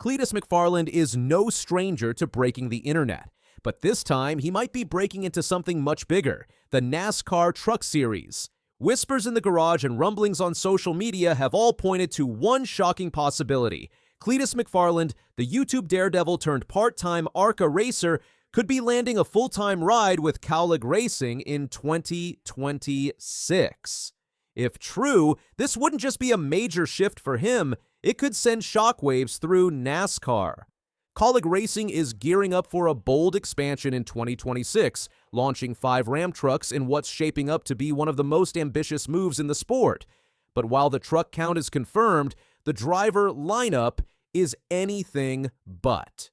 Cletus McFarland is no stranger to breaking the internet, but this time he might be breaking into something much bigger, the NASCAR Truck Series. Whispers in the garage and rumblings on social media have all pointed to one shocking possibility. Cletus McFarland, the YouTube daredevil turned part-time ARCA racer, could be landing a full-time ride with Kaulig Racing in 2026. If true, this wouldn't just be a major shift for him, it could send shockwaves through NASCAR. Kaulig Racing is gearing up for a bold expansion in 2026, launching 5 Ram trucks in what's shaping up to be one of the most ambitious moves in the sport. But while the truck count is confirmed, the driver lineup is anything but.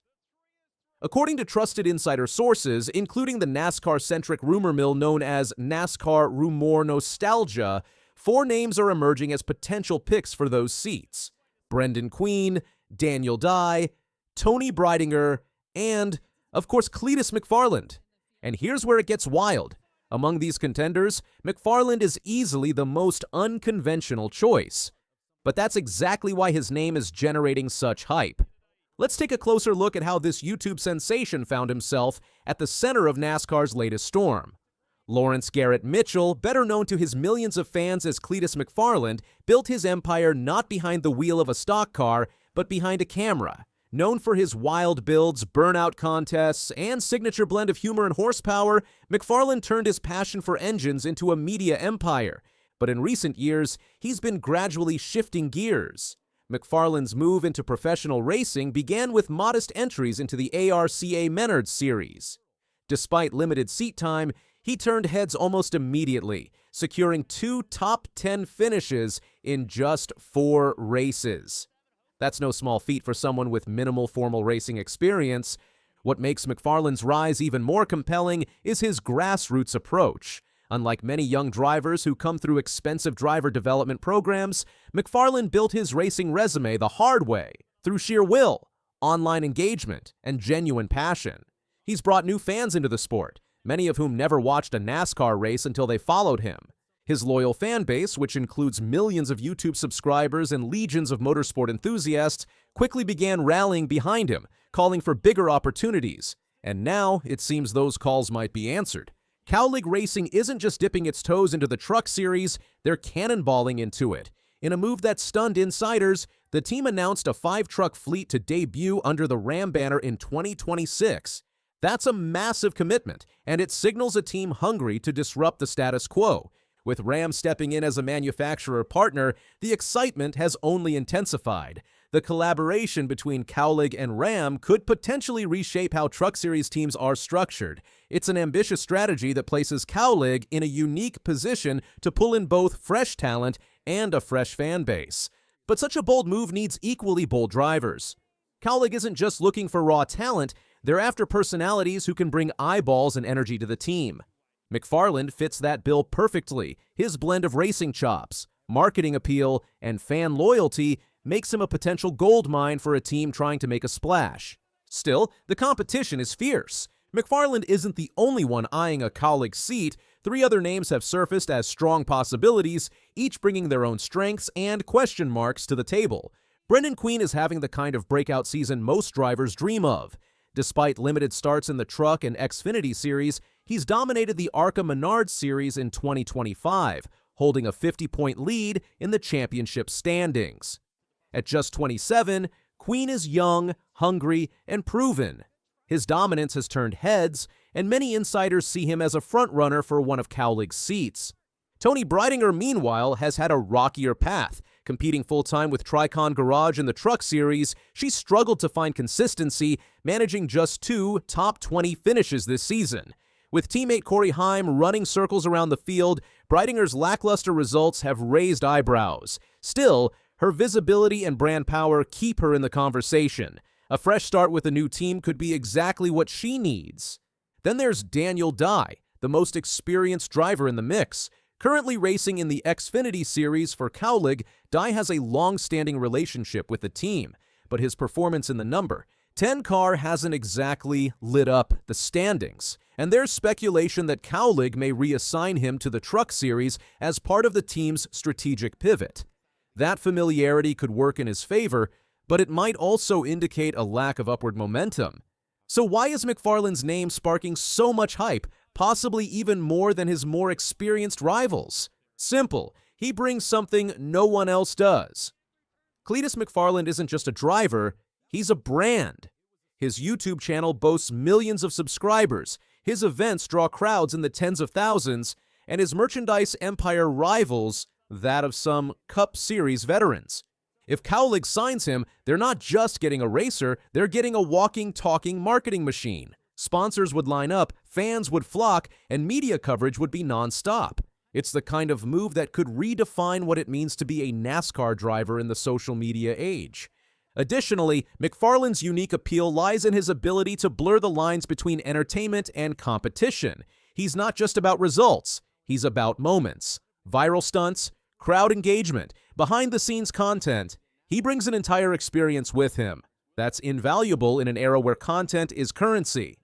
According to trusted insider sources, including the NASCAR-centric rumor mill known as NASCAR Rumor Nostalgia, 4 names are emerging as potential picks for those seats: Brendan Queen, Daniel Dye, Tony Breidinger, and, of course, Cletus McFarland. And here's where it gets wild. Among these contenders, McFarland is easily the most unconventional choice. But that's exactly why his name is generating such hype. Let's take a closer look at how this YouTube sensation found himself at the center of NASCAR's latest storm. Lawrence Garrett Mitchell, better known to his millions of fans as Cletus McFarland, built his empire not behind the wheel of a stock car, but behind a camera. Known for his wild builds, burnout contests, and signature blend of humor and horsepower, McFarland turned his passion for engines into a media empire. But in recent years, he's been gradually shifting gears. McFarland's move into professional racing began with modest entries into the ARCA Menard Series. Despite limited seat time, he turned heads almost immediately, securing 2 top 10 finishes in just 4 races. That's no small feat for someone with minimal formal racing experience. What makes McFarland's rise even more compelling is his grassroots approach. Unlike many young drivers who come through expensive driver development programs, McFarland built his racing resume the hard way, through sheer will, online engagement, and genuine passion. He's brought new fans into the sport, many of whom never watched a NASCAR race until they followed him. His loyal fan base, which includes millions of YouTube subscribers and legions of motorsport enthusiasts, quickly began rallying behind him, calling for bigger opportunities. And now, it seems those calls might be answered. Kaulig Racing isn't just dipping its toes into the Truck Series, they're cannonballing into it. In a move that stunned insiders, the team announced a 5-truck fleet to debut under the Ram banner in 2026. That's a massive commitment, and it signals a team hungry to disrupt the status quo. With Ram stepping in as a manufacturer partner, the excitement has only intensified. The collaboration between Kaulig and Ram could potentially reshape how Truck Series teams are structured. It's an ambitious strategy that places Kaulig in a unique position to pull in both fresh talent and a fresh fan base. But such a bold move needs equally bold drivers. Kaulig isn't just looking for raw talent, they're after personalities who can bring eyeballs and energy to the team. McFarland fits that bill perfectly. His blend of racing chops, marketing appeal, and fan loyalty makes him a potential gold mine for a team trying to make a splash. Still, the competition is fierce. McFarland isn't the only one eyeing a Kaulig seat. 3 other names have surfaced as strong possibilities, each bringing their own strengths and question marks to the table. Brendan Queen is having the kind of breakout season most drivers dream of. Despite limited starts in the Truck and Xfinity Series, he's dominated the ARCA Menard Series in 2025, holding a 50-point lead in the championship standings. At just 27, Queen is young, hungry, and proven. His dominance has turned heads, and many insiders see him as a frontrunner for one of Kaulig's seats. Tony Breidinger, meanwhile, has had a rockier path. Competing full-time with Tricon Garage in the Truck Series, she struggled to find consistency, managing just 2 top 20 finishes this season. With teammate Corey Heim running circles around the field, Breidinger's lackluster results have raised eyebrows. Still, her visibility and brand power keep her in the conversation. A fresh start with a new team could be exactly what she needs. Then there's Daniel Dye, the most experienced driver in the mix. Currently racing in the Xfinity Series for Kaulig, Dye has a long-standing relationship with the team, but his performance in the number 10 car hasn't exactly lit up the standings, and there's speculation that Kaulig may reassign him to the Truck Series as part of the team's strategic pivot. That familiarity could work in his favor, but it might also indicate a lack of upward momentum. So why is McFarland's name sparking so much hype, possibly even more than his more experienced rivals? Simple. He brings something no one else does. Cletus McFarland isn't just a driver, he's a brand. His YouTube channel boasts millions of subscribers, his events draw crowds in the tens of thousands, and his merchandise empire rivals that of some Cup Series veterans. If Kaulig signs him, they're not just getting a racer, they're getting a walking, talking marketing machine. Sponsors would line up, fans would flock, and media coverage would be non-stop. It's the kind of move that could redefine what it means to be a NASCAR driver in the social media age. Additionally, McFarland's unique appeal lies in his ability to blur the lines between entertainment and competition. He's not just about results, he's about moments. Viral stunts, crowd engagement, behind-the-scenes content. He brings an entire experience with him. That's invaluable in an era where content is currency.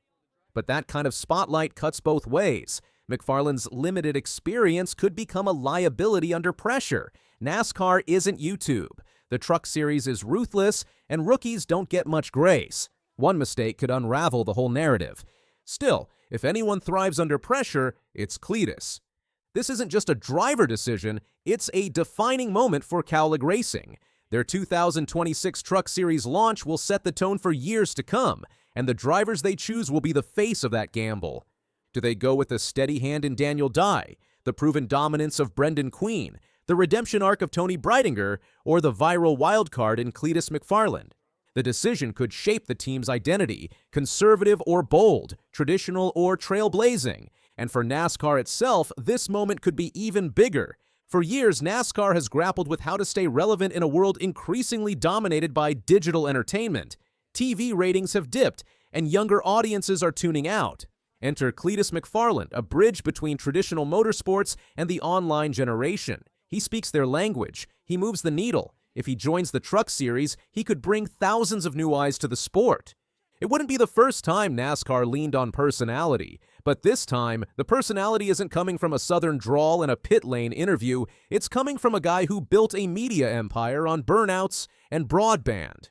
But that kind of spotlight cuts both ways. McFarland's limited experience could become a liability under pressure. NASCAR isn't YouTube. The Truck Series is ruthless, and rookies don't get much grace. One mistake could unravel the whole narrative. Still, if anyone thrives under pressure, it's Cletus. This isn't just a driver decision, it's a defining moment for Kaulig Racing. Their 2026 Truck Series launch will set the tone for years to come, and the drivers they choose will be the face of that gamble. Do they go with the steady hand in Daniel Dye, the proven dominance of Brendan Queen, the redemption arc of Tony Breidinger, or the viral wildcard in Cletus McFarland? The decision could shape the team's identity, conservative or bold, traditional or trailblazing. And for NASCAR itself, this moment could be even bigger. For years, NASCAR has grappled with how to stay relevant in a world increasingly dominated by digital entertainment. TV ratings have dipped, and younger audiences are tuning out. Enter Cletus McFarland, a bridge between traditional motorsports and the online generation. He speaks their language. He moves the needle. If he joins the Truck Series, he could bring thousands of new eyes to the sport. It wouldn't be the first time NASCAR leaned on personality, but this time, the personality isn't coming from a southern drawl in a pit lane interview, it's coming from a guy who built a media empire on burnouts and broadband.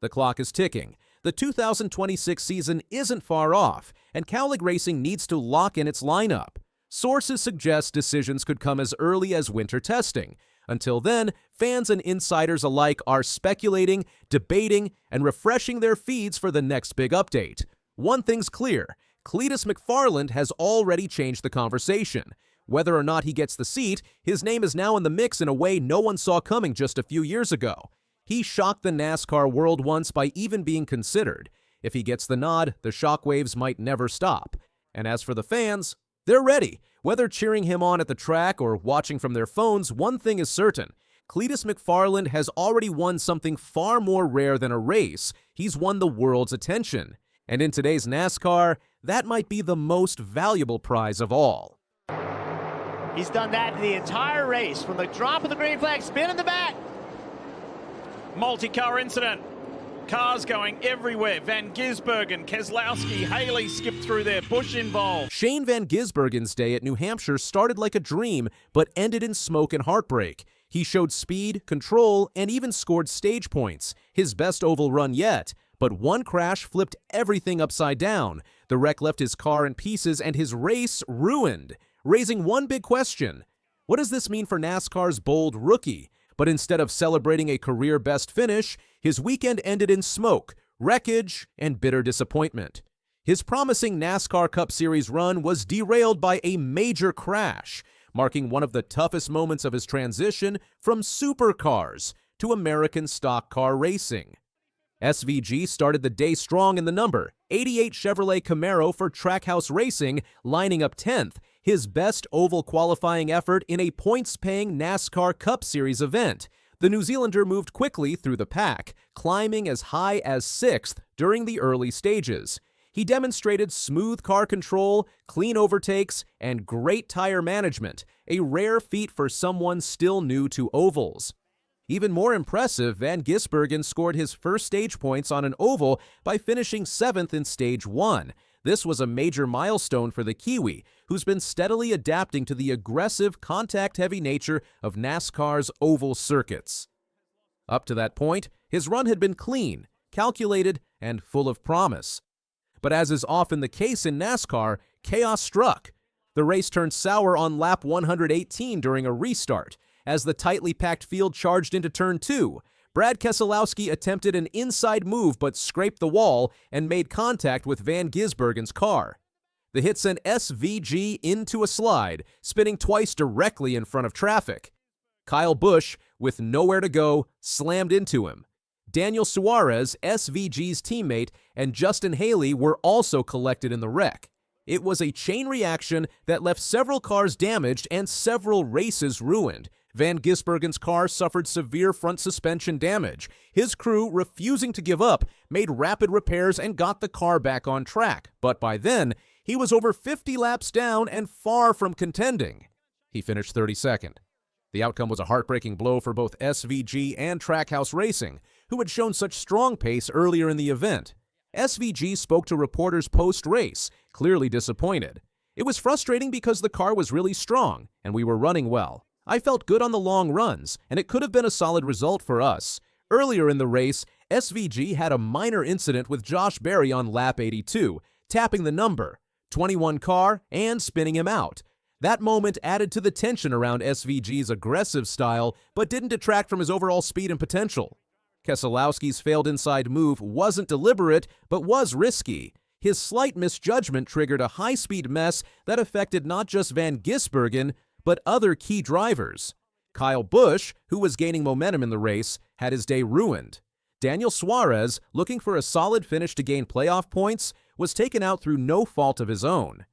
The clock is ticking. The 2026 season isn't far off, and Kaulig Racing needs to lock in its lineup. Sources suggest decisions could come as early as winter testing. Until then, fans and insiders alike are speculating, debating, and refreshing their feeds for the next big update. One thing's clear, Cletus McFarland has already changed the conversation. Whether or not he gets the seat, his name is now in the mix in a way no one saw coming just a few years ago. He shocked the NASCAR world once by even being considered. If he gets the nod, the shockwaves might never stop. And as for the fans, they're ready. Whether cheering him on at the track or watching from their phones, one thing is certain. Cletus McFarland has already won something far more rare than a race. He's won the world's attention. And in today's NASCAR, that might be the most valuable prize of all. He's done that the entire race, from the drop of the green flag, spin in the back. Multi-car incident. Cars going everywhere. Van Gisbergen, Keselowski, Haley skipped through there. Busch involved. Shane Van Gisbergen's day at New Hampshire started like a dream, but ended in smoke and heartbreak. He showed speed, control, and even scored stage points, his best oval run yet. But one crash flipped everything upside down. The wreck left his car in pieces and his race ruined, raising one big question. What does this mean for NASCAR's bold rookie? But instead of celebrating a career-best finish, his weekend ended in smoke, wreckage, and bitter disappointment. His promising NASCAR Cup Series run was derailed by a major crash, marking one of the toughest moments of his transition from supercars to American stock car racing. SVG started the day strong in the number 88 Chevrolet Camaro for Trackhouse Racing, lining up 10th, his best oval qualifying effort in a points-paying NASCAR Cup Series event. The New Zealander moved quickly through the pack, climbing as high as 6th during the early stages. He demonstrated smooth car control, clean overtakes, and great tire management, a rare feat for someone still new to ovals. Even more impressive, Van Gisbergen scored his first stage points on an oval by finishing 7th in Stage 1. This was a major milestone for the Kiwi, who's been steadily adapting to the aggressive, contact-heavy nature of NASCAR's oval circuits. Up to that point, His run had been clean, calculated, and full of promise. But as is often the case in NASCAR, chaos struck. The race turned sour on lap 118 during a restart. As the tightly packed field charged into Turn 2, Brad Keselowski attempted an inside move but scraped the wall and made contact with Van Gisbergen's car. The hit sent SVG into a slide, spinning twice directly in front of traffic. Kyle Busch, with nowhere to go, slammed into him. Daniel Suarez, SVG's teammate, and Justin Haley were also collected in the wreck. It was a chain reaction that left several cars damaged and several races ruined. Van Gisbergen's car suffered severe front suspension damage. His crew, refusing to give up, made rapid repairs and got the car back on track. But by then, he was over 50 laps down and far from contending. He finished 32nd. The outcome was a heartbreaking blow for both SVG and Trackhouse Racing, who had shown such strong pace earlier in the event. SVG spoke to reporters post-race, clearly disappointed. It was frustrating because the car was really strong, and we were running well. I felt good on the long runs, and it could have been a solid result for us. Earlier in the race, SVG had a minor incident with Josh Berry on lap 82, tapping the number, 21 car, and spinning him out. That moment added to the tension around SVG's aggressive style, but didn't detract from his overall speed and potential. Keselowski's failed inside move wasn't deliberate, but was risky. His slight misjudgment triggered a high-speed mess that affected not just Van Gisbergen, but other key drivers. Kyle Busch, who was gaining momentum in the race, had his day ruined. Daniel Suarez, looking for a solid finish to gain playoff points, was taken out through no fault of his own.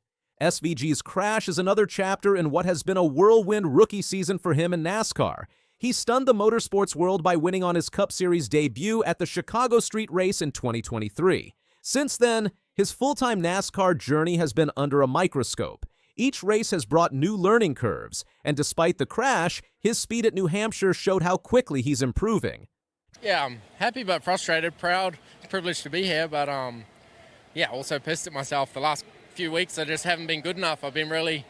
SVG's crash is another chapter in what has been a whirlwind rookie season for him in NASCAR. He stunned the motorsports world by winning on his Cup Series debut at the Chicago Street Race in 2023. Since then, his full-time NASCAR journey has been under a microscope. Each race has brought new learning curves, and despite the crash, his speed at New Hampshire showed how quickly he's improving. Yeah, I'm happy but frustrated, proud, privileged to be here, but also pissed at myself. The last few weeks I just haven't been good enough. I've been really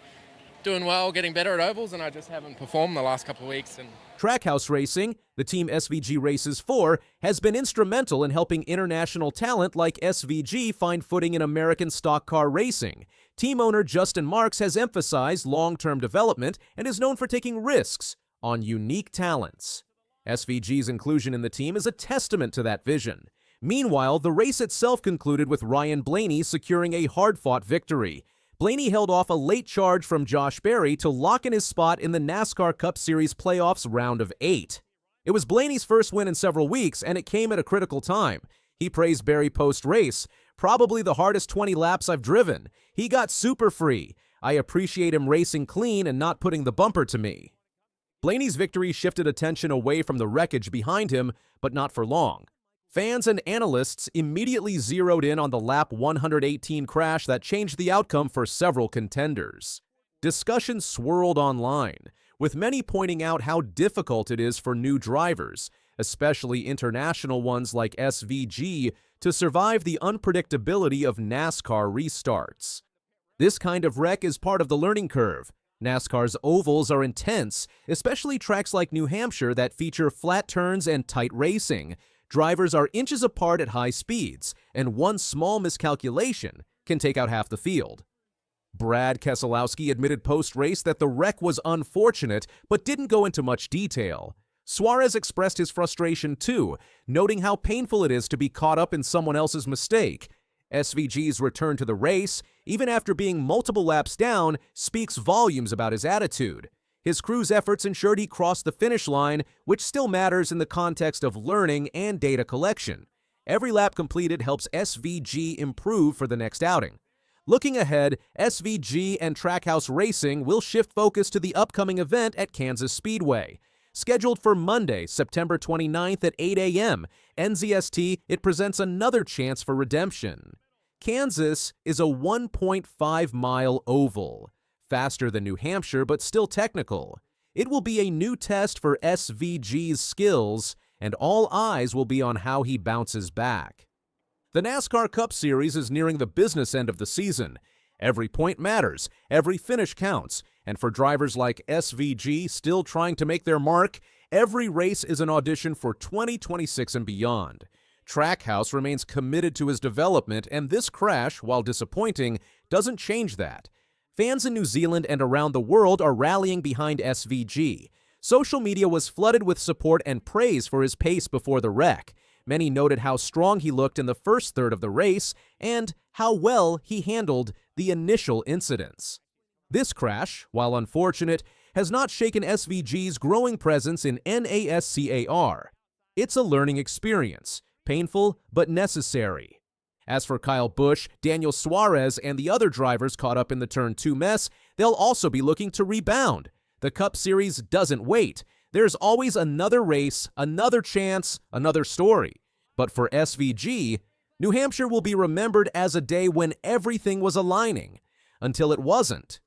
doing well, getting better at ovals, and I just haven't performed the last couple of weeks. Trackhouse Racing, the team SVG races for, has been instrumental in helping international talent like SVG find footing in American stock car racing. Team owner Justin Marks has emphasized long-term development and is known for taking risks on unique talents. SVG's inclusion in the team is a testament to that vision. Meanwhile, the race itself concluded with Ryan Blaney securing a hard-fought victory. Blaney held off a late charge from Josh Berry to lock in his spot in the NASCAR Cup Series playoffs round of 8. It was Blaney's first win in several weeks, and it came at a critical time. He praised Berry post-race. Probably the hardest 20 laps I've driven. He got super free. I appreciate him racing clean and not putting the bumper to me. Blaney's victory shifted attention away from the wreckage behind him, but not for long. Fans and analysts immediately zeroed in on the lap 118 crash that changed the outcome for several contenders. Discussion swirled online, with many pointing out how difficult it is for new drivers, especially international ones like SVG, to survive the unpredictability of NASCAR restarts. This kind of wreck is part of the learning curve. NASCAR's ovals are intense, especially tracks like New Hampshire that feature flat turns and tight racing. Drivers are inches apart at high speeds, and one small miscalculation can take out half the field. Brad Keselowski admitted post-race that the wreck was unfortunate, but didn't go into much detail. Suarez expressed his frustration too, noting how painful it is to be caught up in someone else's mistake. SVG's return to the race, even after being multiple laps down, speaks volumes about his attitude. His crew's efforts ensured he crossed the finish line, which still matters in the context of learning and data collection. Every lap completed helps SVG improve for the next outing. Looking ahead, SVG and Trackhouse Racing will shift focus to the upcoming event at Kansas Speedway. Scheduled for Monday, September 29th at 8 a.m., NZST, it presents another chance for redemption. Kansas is a 1.5-mile oval. Faster than New Hampshire, but still technical. It will be a new test for SVG's skills, and all eyes will be on how he bounces back. The NASCAR Cup Series is nearing the business end of the season. Every point matters, every finish counts, and for drivers like SVG still trying to make their mark, Every race is an audition for 2026 and beyond. Trackhouse remains committed to his development, and this crash, while disappointing, doesn't change that. Fans in New Zealand and around the world are rallying behind SVG. Social media was flooded with support and praise for his pace before the wreck. Many noted how strong he looked in the first third of the race and how well he handled the initial incidents. This crash, while unfortunate, has not shaken SVG's growing presence in NASCAR. It's a learning experience, painful but necessary. As for Kyle Busch, Daniel Suarez, and the other drivers caught up in the Turn 2 mess, they'll also be looking to rebound. The Cup Series doesn't wait. There's always another race, another chance, another story. But for SVG, New Hampshire will be remembered as a day when everything was aligning, until it wasn't.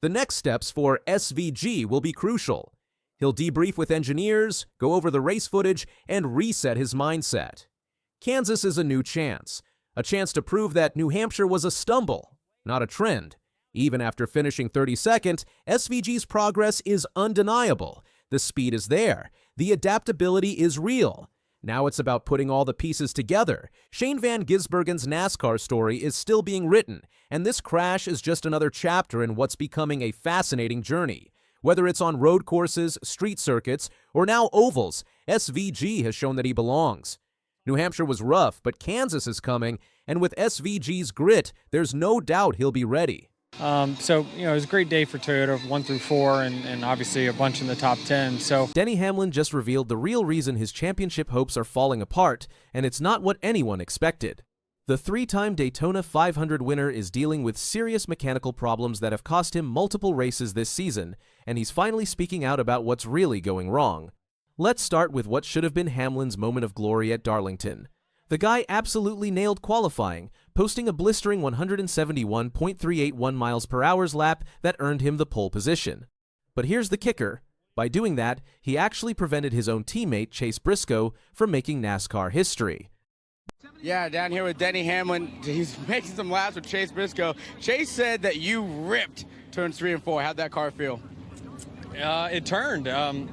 The next steps for SVG will be crucial. He'll debrief with engineers, go over the race footage, and reset his mindset. Kansas is a new chance, a chance to prove that New Hampshire was a stumble, not a trend. Even after finishing 32nd, SVG's progress is undeniable. The speed is there. The adaptability is real. Now it's about putting all the pieces together. Shane Van Gisbergen's NASCAR story is still being written, and this crash is just another chapter in what's becoming a fascinating journey. Whether it's on road courses, street circuits, or now ovals, SVG has shown that he belongs. New Hampshire was rough, but Kansas is coming, and with SVG's grit, there's no doubt he'll be ready. It was a great day for Toyota, 1 through 4, and obviously a bunch in the top 10. So Denny Hamlin just revealed the real reason his championship hopes are falling apart, and it's not what anyone expected. The three-time Daytona 500 winner is dealing with serious mechanical problems that have cost him multiple races this season, and he's finally speaking out about what's really going wrong. Let's start with what should have been Hamlin's moment of glory at Darlington. The guy absolutely nailed qualifying, posting a blistering 171.381 miles per hour's lap that earned him the pole position. But here's the kicker. By doing that, he actually prevented his own teammate, Chase Briscoe, from making NASCAR history. Yeah, down here with Denny Hamlin. He's making some laps with Chase Briscoe. Chase said that you ripped turns 3 and 4. How'd that car feel? it turned.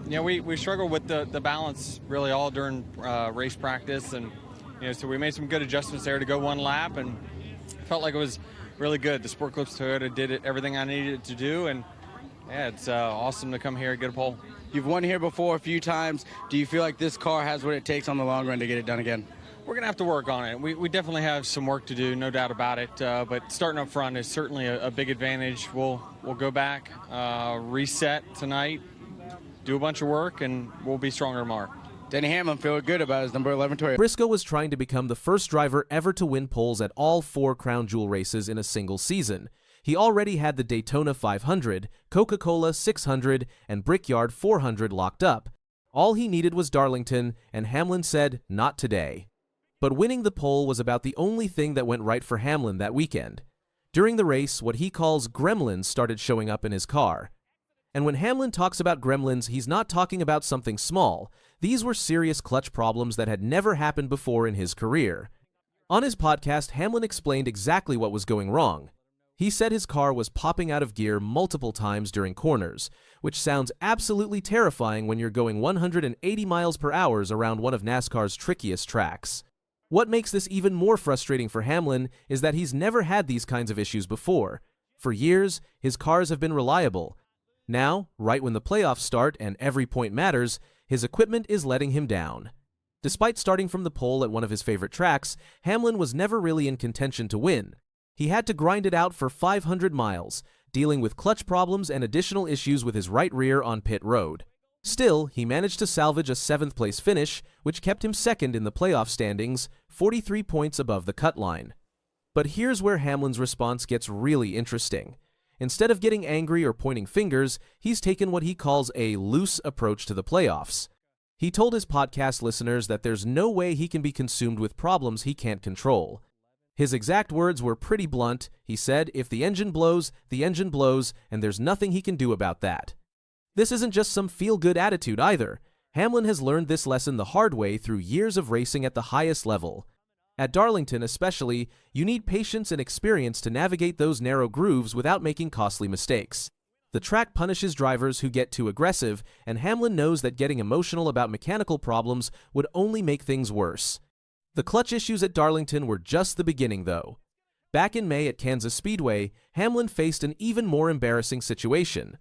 We struggled with the balance really all during race practice, and so we made some good adjustments there to go one lap, and felt like it was really good. The Sport Clips Toyota did everything I needed it to do, and yeah, it's awesome to come here and get a pole. You've won here before a few times. Do you feel like this car has what it takes on the long run to get it done again? We're going to have to work on it. We definitely have some work to do, no doubt about it. But starting up front is certainly a big advantage. We'll go back, reset tonight, do a bunch of work, and we'll be stronger tomorrow. Denny Hamlin feeling good about his number 11 Toyota. Briscoe was trying to become the first driver ever to win poles at all 4 Crown Jewel races in a single season. He already had the Daytona 500, Coca-Cola 600, and Brickyard 400 locked up. All he needed was Darlington, and Hamlin said, not today. But winning the pole was about the only thing that went right for Hamlin that weekend. During the race, what he calls gremlins started showing up in his car. And when Hamlin talks about gremlins, he's not talking about something small. These were serious clutch problems that had never happened before in his career. On his podcast, Hamlin explained exactly what was going wrong. He said his car was popping out of gear multiple times during corners, which sounds absolutely terrifying when you're going 180 miles per hour around one of NASCAR's trickiest tracks. What makes this even more frustrating for Hamlin is that he's never had these kinds of issues before. For years, his cars have been reliable. Now, right when the playoffs start and every point matters, his equipment is letting him down. Despite starting from the pole at one of his favorite tracks, Hamlin was never really in contention to win. He had to grind it out for 500 miles, dealing with clutch problems and additional issues with his right rear on pit road. Still, he managed to salvage a 7th-place finish, which kept him second in the playoff standings, 43 points above the cut line. But here's where Hamlin's response gets really interesting. Instead of getting angry or pointing fingers, he's taken what he calls a loose approach to the playoffs. He told his podcast listeners that there's no way he can be consumed with problems he can't control. His exact words were pretty blunt. He said, if the engine blows, and there's nothing he can do about that. This isn't just some feel-good attitude either. Hamlin has learned this lesson the hard way through years of racing at the highest level. At Darlington especially, you need patience and experience to navigate those narrow grooves without making costly mistakes. The track punishes drivers who get too aggressive, and Hamlin knows that getting emotional about mechanical problems would only make things worse. The clutch issues at Darlington were just the beginning, though. Back in May at Kansas Speedway, Hamlin faced an even more embarrassing situation.